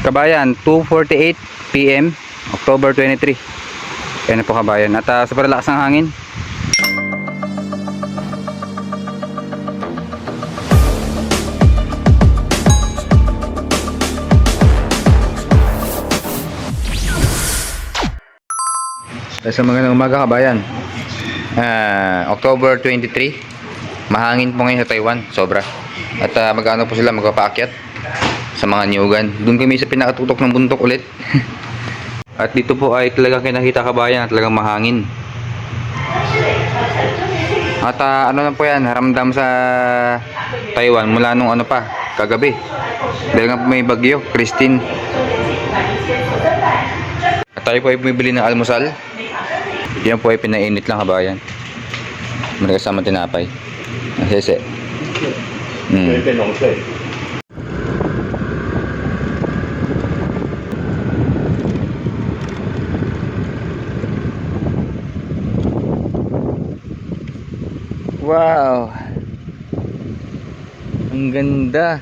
Kabayan, 2:48 PM, October 23. Yan po kabayan. At super lakas ng hangin. Sa magandang umaga kabayan. October 23. Mahangin po ngayon sa Taiwan, sobra. At magano po sila magpapaakyat sa mga niyugan. Doon kami sa pinakatutok ng bundok ulit. At dito po ay talagang kinakita kabayan at talagang mahangin. At ano lang po yan, haramdam sa Taiwan mula nung ano pa, kagabi. Dahil nga po may bagyo, Christine. At tayo po ay bumibili ng almusal. Yan po ay pinainit lang kabayan. May kasama tinapay. Sese. Wow. Ang ganda.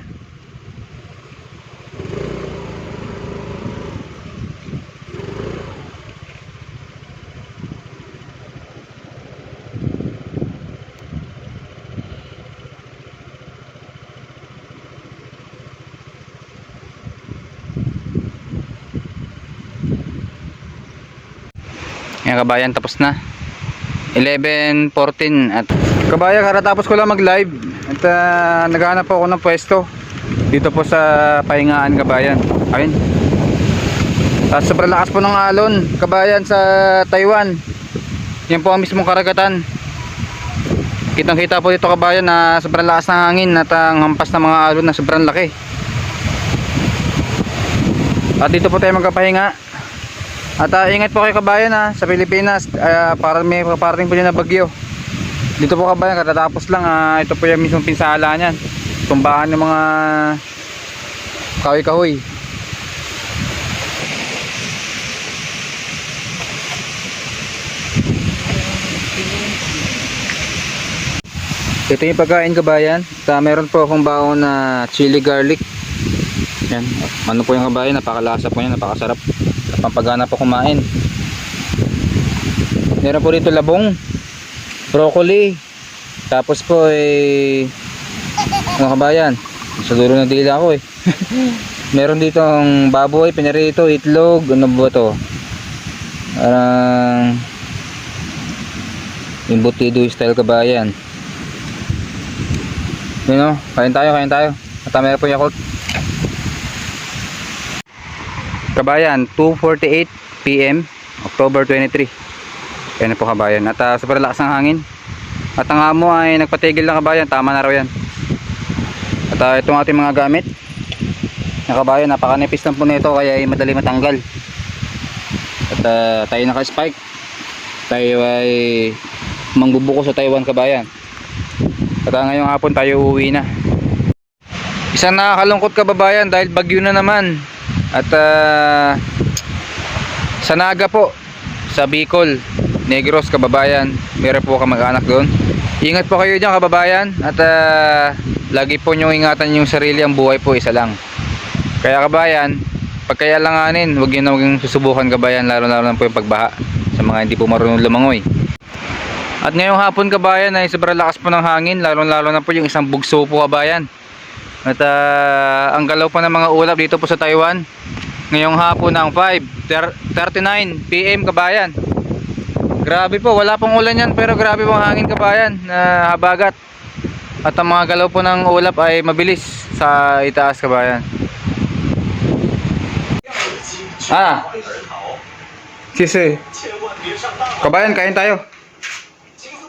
Yan kabayan, tapos na 11:14 at kabayan, karatapos ko lang mag live at naghahanap po ako ng pwesto dito po sa pahingaan kabayan. Ayun, at sobrang lakas po ng alon kabayan sa Taiwan. Yan po ang mismong karagatan. Kitang kita po dito kabayan na sobrang lakas ng hangin at ang hampas ng mga alon na sobrang laki. At dito po tayo magpapahinga. At ingat po kayo kabayan sa Pilipinas, para may parating po dyan na bagyo. Dito po kabayan, katatapos lang, ito po yung mismong pinsala niyan. Tumbahan ng mga kahoy-kahoy. Ito yung pagkain kabayan. Meron po akong baon na chili garlic. Yan, ano po yung kabayan, napakalasa po yan, napakasarap. Pampagana po kumain. Meron po dito labong, broccoli, tapos po ano kabayan, sa dulo ng dila ko meron dito ang baboy, pinarito, itlog, ano ba to, parang embutido style kabayan. Yun o, kain tayo. At meron po Yakult kabayan, 2:48 PM, October 23. Yan po kabayan. At super lakas ng hangin. At ang amo ay nagpatigil lang kabayan. Tama na raw yan. At itong ating mga gamit na kabayan, napakanipis lang po nito kaya ay madali matanggal. At tayo naka-spike. Tayo ay mangbubuko sa Taiwan kabayan. At ngayong hapon tayo uuwi na. Isang nakakalungkot kababayan dahil bagyo na naman. At sa Naga po, sa Bicol, Negros kababayan, meron po kamag-anak doon. Ingat po kayo dyan kababayan. At lagi po nyo ingatan yung sarili, ang buhay po isa lang. Kaya kabayan, pagkailanganin, huwag nyo na huwag susubukan kabayan, lalo na po yung pagbaha sa mga hindi po marunong lumangoy. At ngayong hapon kabayan ay sobrang lakas po ng hangin, lalo na po yung isang bugso po kabayan. At ang galaw pa ng mga ulap dito po sa Taiwan ngayong hapon ng 5:39 PM kabayan. Grabe po, wala pong ulan yan pero grabe pong hangin kabayan na habagat. At ang mga galaw po ng ulap ay mabilis sa itaas kabayan. Sisi kabayan, kain tayo.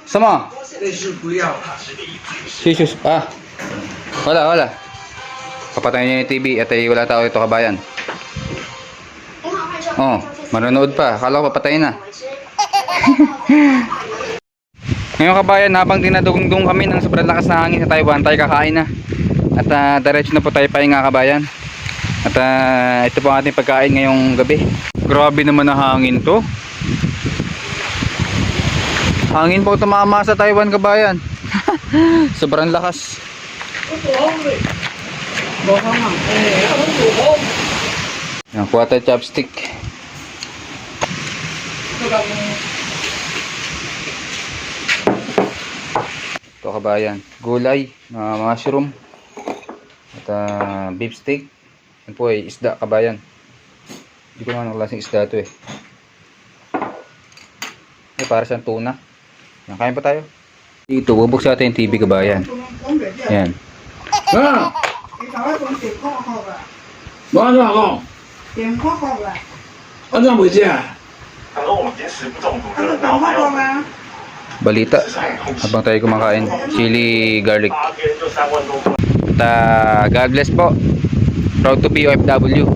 Sama Sisus wala. Papatayin niya yung TV at wala tao ito kabayan. Manonood pa. Akala ko papatayin na. Ngayon kabayan, habang dinadugong kami ng sobrang lakas na hangin sa Taiwan, tayo kakain na. At diretso na po tayo pahinga kabayan. At ito po ang ating pagkain ngayong gabi. Grabe naman ang hangin to. Hangin po tumama sa Taiwan kabayan. Sobrang lakas. 冇可能，冇可能。Ang kuha tayo chopstick. Ito kabayan, gulay, mushroom at beef steak. Yan po ay isda kabayan. Hindi ko naman ang klaseng isda ito eh. Para siyang tuna. Yan, kain pa tayo. Dito, bubuksan natin yung TV kabayan. Yan.啊，你找我东西好好吧？马上好，点好好吧？我怎么回事啊？他说我们已经食不中毒了，那个点然后还要好好吗？ Balita. Habang tayo kumakain. Chili garlic. 8天就3万多块。 At God bless po. Proud to be OFW.